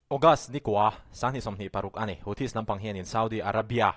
August ni kwa sang ni somni paruk ani Houthis lampang hian in Saudi Arabia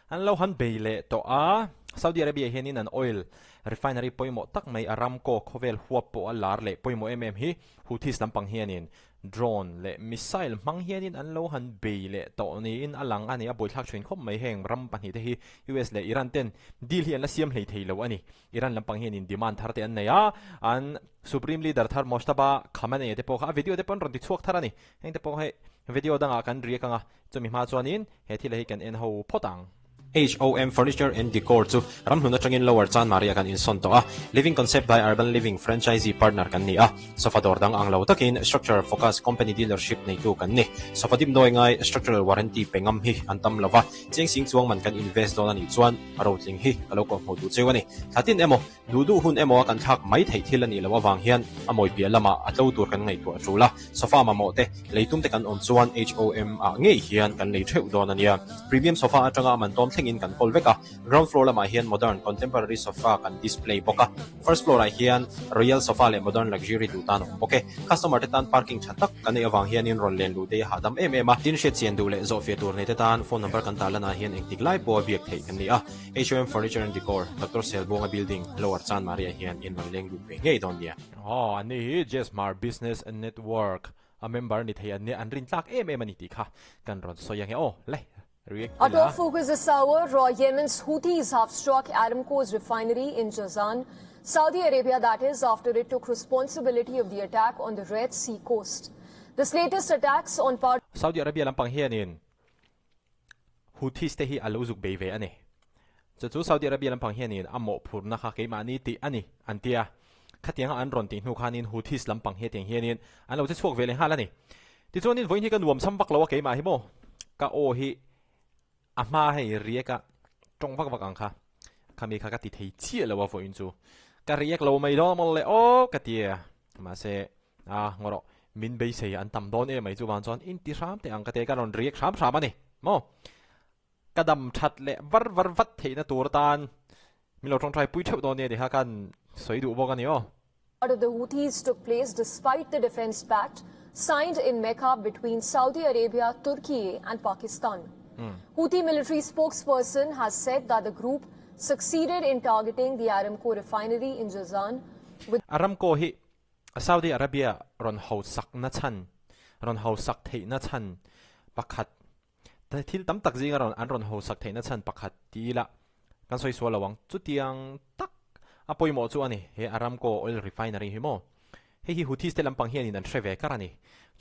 an lo han beile to a Saudi Arabia hian in an oil refinery poimo tak mai Aramco khovel huap po alar le poimo hi Houthis lampang hian in drone le missile mang hian in an lo han beile to ni in alang ani a boi thak thrin khop mai heng ram pani te hi US le Iran ten deal hian la siam hlei thei lo ani Iran lampang hian in demand thar te an neya an Supreme Leader thar Moshtaba Khamenei te po kha video te pon ron ti chuak thar ani heng te po he video danga kan riak anga chumi ma chuanin he thil hi kan en ho photang HOM Furniture and Decor to Ramhuna Trangin Lower Chan Maria kan in Sontoa Living Concept by Urban Living Franchisee Partner kan ni Sofador dang ang law takin Structural Focus Company Dealership nei tu kan ni Sofadim noi ngai Structural Warranty pengam hi antam lova cheng sing chuang man kan invest don ani chuan arotling hi alo ko mo du chewani thatin emo dudu hun emo kan thak mai thei thil ani lawa wang hian amoi pia lama atlo tur kan ngai tu atula sofa ma mo te leitum te kan on chuan HOM a ngei hian kan lei theu don ania premium sofa atanga man tom in kan kolveka ground floor lama hian modern contemporary sofa kan display boka first floor hian royal sofa le modern luxury dutan boke customer tetan parking chatak kan awang hian in ron len lu de hadam ma tin she chen du le zo fe tur ne tetan phone number kan talana hian engtik lai po biak thei kan ni HOM Furniture and Decor Dr. Selbonga building Lower Chan Maria hian in Mangleng lu pe ngei don dia ani hi Hmar business and network a member ni thei an ni an rin tlak ani ti kha kan ron so yang le Our top focus this hour, Yemen's Houthis have struck Aramco's refinery in Jazan, Saudi Arabia that is, after it took responsibility of the attack on the Red Sea coast. This latest attacks on part Saudi Arabia lampang hianin Houthis te hi aluzuk beive ani. Chu Saudi Arabia lampang hianin amo phurna kha ke mani ti ani antia khatianga an ron ti hnu khanin Houthis lampang he teng hianin an lo che chuak vele halani. Ti chuanin voin hi kan nuam sam vak lawa ke ma hi mo ka o hi Hmar hay rieka trong vak vak ang kha kami kha ka ti thei chi lawa fo in chu ka riek lo mai do mol le o ka tia ma se ngoro min bei sei an tam don mai chu wan chon in ti ram te ang ka te ka ron riek ram ani mo kadam that le var vat thei na tur tan mi lo trong trai pui theu don ne de ha kan soi du bo kan ni of the Houthis took place despite the defense pact signed in Mecca between Saudi Arabia, Turkey and Pakistan. Houthi military spokesperson has said that the group succeeded in targeting the Aramco refinery in Jazan. Aramco hi Saudi Arabia ron ho sak na chan ron ho sak thei na chan pakhat ta thil tam tak jinga ron an ron ho sak thei na chan pakhat ti la kan soi so lawang chu tiang tak apoi mo chu ani he Aramco oil refinery hi mo he Houthis te lampang hian in an treve karani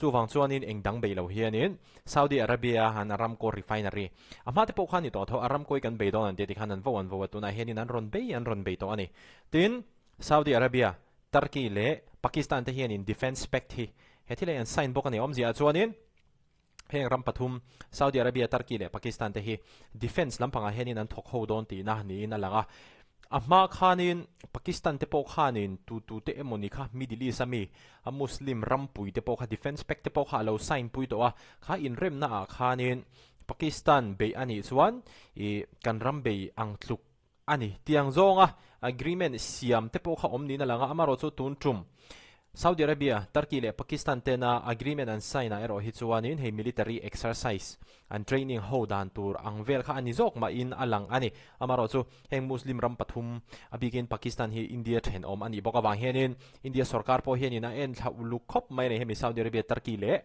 chu wang chuanin engdang beilo hianin Saudi Arabia han Aramco refinery amate po khani to tho Aramco kan be don an te tikhan vo tuna hianin an ron be to ani tin Saudi Arabia Turkey le Pakistan te hianin defense pact hi hethile an sign bok ani omzia chuanin heng ram pathum Saudi Arabia Turkey le Pakistan te hi defense lampanga hianin an thok ho don ti na ni na langa Hmar khanin Pakistan te po khanin tu te emoni kha Middle East ami a Muslim rampui te po kha defense pact te po kha lo sign pui to kha in rem na khanin Pakistan be ani chuan I kan ram be ang tluk ani tiang zonga agreement siam te po kha omni na langa amaro chu tun tum Saudi Arabia Turkey le Pakistan te na agreement an sign ero hi chuanin he military exercise and training ho dan tur ang vel kha ani zok ma in alang ani amaro chu heng Muslim ram pathum abigin Pakistan hi India then om ani boka wang henin India sarkar po henin a en thulu khop mai ne he Saudi Arabia Turkey le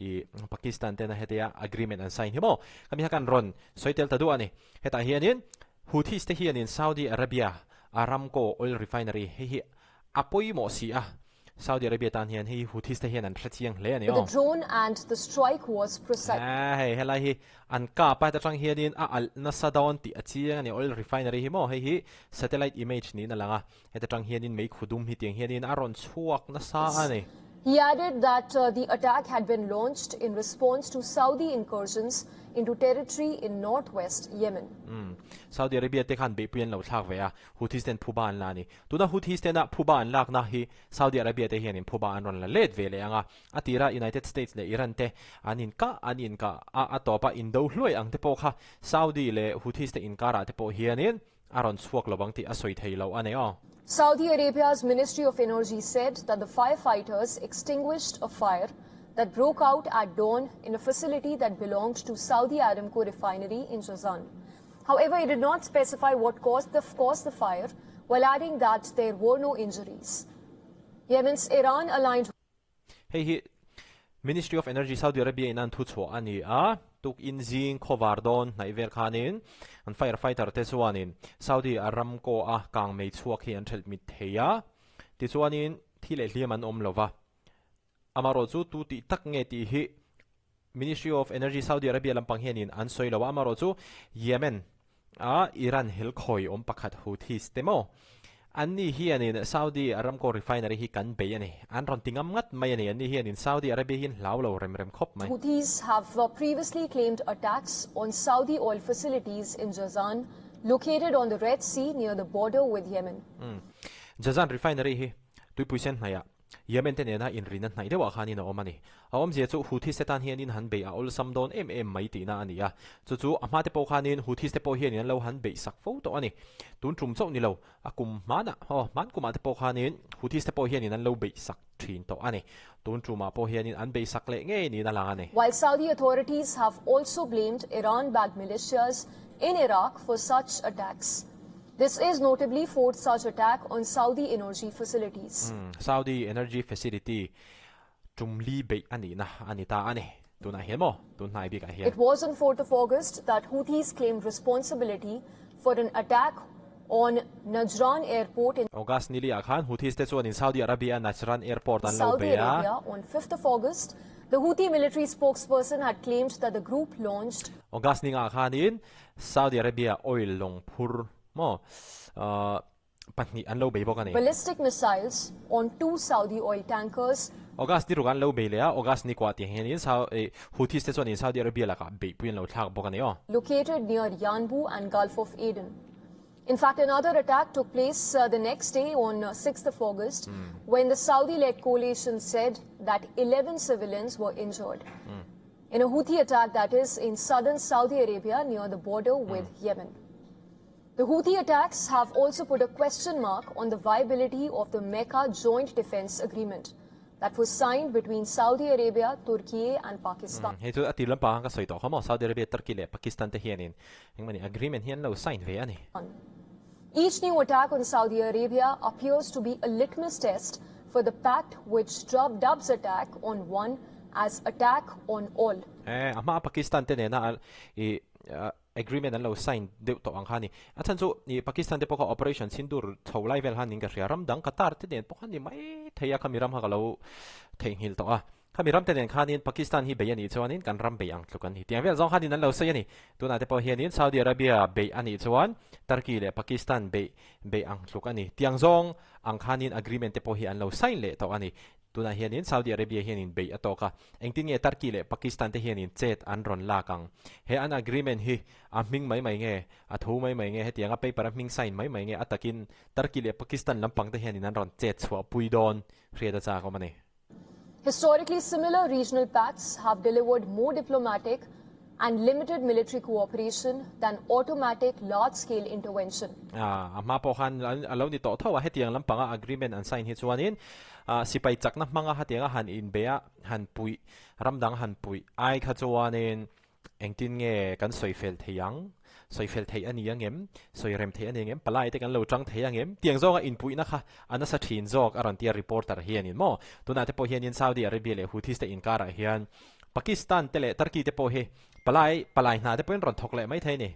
I Pakistan te na hetia agreement an sign hi mo kami hakan ron soitel tadu ani heta hianin Houthis te hianin Saudi Arabia Aramco oil refinery hi apoi mo si Saudi Arabia tan hian hi Houthis te hian an thchiang hle ani the drone and the strike was precise. Helai hi an ka pa ta tang hianin al na sadon ti achiang ani oil refinery hi mo hi satellite image ni na langa heta tang hianin mei khudum hi tiang hianin aron chuak na sa ani He added that the attack had been launched in response to Saudi incursions into territory in northwest Yemen. Saudi Arabia te khan be pian lo thak ve Houthis ten PHUBA an la ni tuna Houthis ten na PHUBA an lak na hi Saudi Arabia te hian in PHUBA an ron la let ve le anga atira United States le Iran te anin ka a topa indo hloi ang te po kha Saudi le Houthis te inkara te po hianin aron suak lobang ti asoi thei lo ane Saudi Arabia's Ministry of Energy said that the firefighters extinguished a fire that broke out at dawn in a facility that belonged to Saudi Aramco refinery in Jazan. However, it did not specify what caused the fire, while adding that there were no injuries. Yemen's Iran-aligned Hey, Ministry of Energy Saudi Arabia in Antutso ani tuk in zing kovardon na iver kanin an firefighter tesuanin Saudi Aramco kang may chuak hi an mit heya tisuanin thile liaman omlova amaro chu tu ti tak nge ti hi Ministry of Energy Saudi Arabia lampang hianin an soilawa amaro chu Yemen Iran hil khoi pakhat Houthis temo Anni hianin Saudi Aramco refinery hi kan be ani an ron tingam ngat mai ani anni hianin Saudi Arabia hin laulo rem khop mai Houthis have previously claimed attacks on Saudi oil facilities in Jazan, located on the Red Sea near the border with Yemen. Jazan refinery hi 2% naya Yemen tenena in rinan nai dewa khani na omani awam je chu Houthi setan hianin han be ol samdon mai ti na ania chu amate po khanin Houthi te po hianin lo han be sak fo to ani tun trum chau ni lo akum mana man kuma te po khanin Houthi te po hianin an lo be sak thin to ani tun truma po hianin an be sak le nge ni na lang ani While Saudi authorities have also blamed Iran-backed militias in Iraq for such attacks. This is notably fourth such attack on Saudi energy facilities. Saudi energy facility tumli be ani na anita ani tuna hemo tunai bi ka here. It was on 4th of August that Houthis claimed responsibility for an attack on Najran airport in August nili akhan Houthis te chuan in Saudi Arabia Najran airport an lo Saudi be Arabia on 5th of August. The Houthi military spokesperson had claimed that the group launched August ninga khanin Saudi Arabia oil long phur mo patni an lo be bo kani ballistic missiles on 2 Saudi oil tankers. August ni rugan lo be le August ni kwati henin Houthis te chuan in Saudi Arabia la ka be puin lo thak bo kani Located near Yanbu and Gulf of Aden. In fact, another attack took place the next day on 6th of August when the Saudi-led coalition said that 11 civilians were injured in a Houthi attack that is in southern Saudi Arabia near the border with Yemen. The Houthi attacks have also put a question mark on the viability of the Mecca Joint Defense Agreement that was signed between Saudi Arabia, Turkey and Pakistan. Hetu atilam pa ka soito kamo Saudi Arabia Turkey le Pakistan te hianin ngmani agreement hian lo sign ve ani Each new attack on Saudi Arabia appears to be a litmus test for the pact which dubs attack on one as attack on all. Ama Pakistan te na agreement an lo sign de to ang khani athan chu ni Pakistan te poka operation sindur tholai vel han ninga riaram dang Qatar te den pokan ni mai theya kamiram ha lo thengil to kamiram te den khanin Pakistan hi beyani chuanin kan ram be ang tlukan hi tiang vel zong khanin an lo sayani tuna te po hianin Saudi Arabia be ani chuan Turkey le Pakistan be ang tlukani tiang zong ang khanin agreement te po hi an lo sign le to ani tuna hianin Saudi Arabia hianin be atoka engtin nge Turkey le Pakistan te hianin chet an ron la kang he an agreement hi aming mai nge athu mai nge he tianga paper aming sign mai nge atakin Turkey le Pakistan lampang te hianin an ron chet chwa puidon riada cha ko mani Historically, similar regional pacts have delivered more diplomatic and limited military cooperation than automatic large-scale intervention. Mapo khan alaw ni to thawa hetiang lampanga agreement an sign hi chuanin sipai chakna manga hatianga han in bea han pui ramdang han pui ai kha chuanin engtin nge kan soifel theiang soifel thei ani angem soirem thei ani angem palai te kan lo tang thei angem tiang zonga in pui na kha ana sa thin jok aron tia reporter hianin mo tuna te po hianin Saudi Arabia le Houthis te in kara hian Pakistan tele Turkey te po he palai na te point ron thok le mai thei ni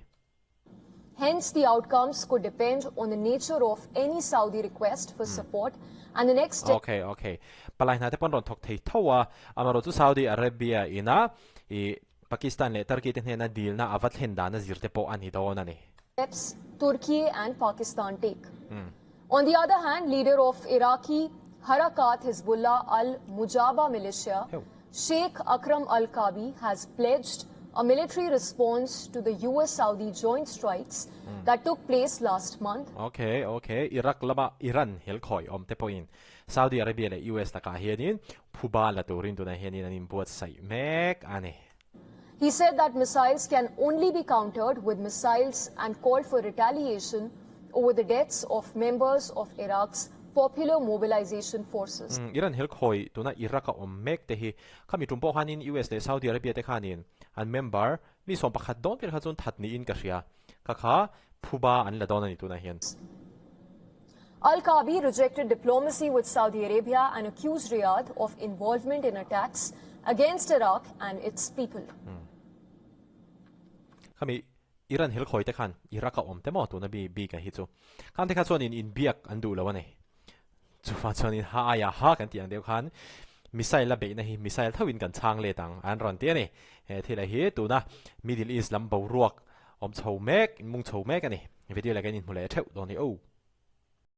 Hence, the outcomes could depend on the nature of any Saudi request for support and the next step. Okay. Palai na te pon ron thok thei thawa amaro chu Saudi Arabia ina Pakistan le Turkey te na deal na avat henda na zirte po ani do na ni Steps Turkey and Pakistan take. On the other hand, leader of Iraqi Harakat Hezbollah al-Mujaba militia, Sheikh Akram al-Kabi, has pledged a military response to the US-Saudi joint strikes that took place last month. Okay. Iraq lama Iran hel khoi om te point Saudi Arabia le US ta ka hianin PHUBA la turin tu na hianin anin buat sai mek ani He said that missiles can only be countered with missiles and called for retaliation over the deaths of members of Iraq's Popular Mobilization Forces. Iran hel khoi tuna Iraq ka mek te hi khami tumpo hanin US le Saudi Arabia te khanin an member mi som pakhat don pir khachun thatni in ka ria ka kha PHUBA an la don ani tuna hian Al-Kabi rejected diplomacy with Saudi Arabia and accused Riyadh of involvement in attacks against Iraq and its people. Khami Iran hel khoi te khan Iraq ka te mo tuna bi ka hi chu kan te kha chon in biak an du lawa nei chu fa chon in ha ya ha kan tiang deu khan missile la be na hi missile thawin kan chang le tang an ron te ni he thila hi tuna Middle East lam bo ruak om chho mek mung chho mek ani video la kan in mule theu don ni o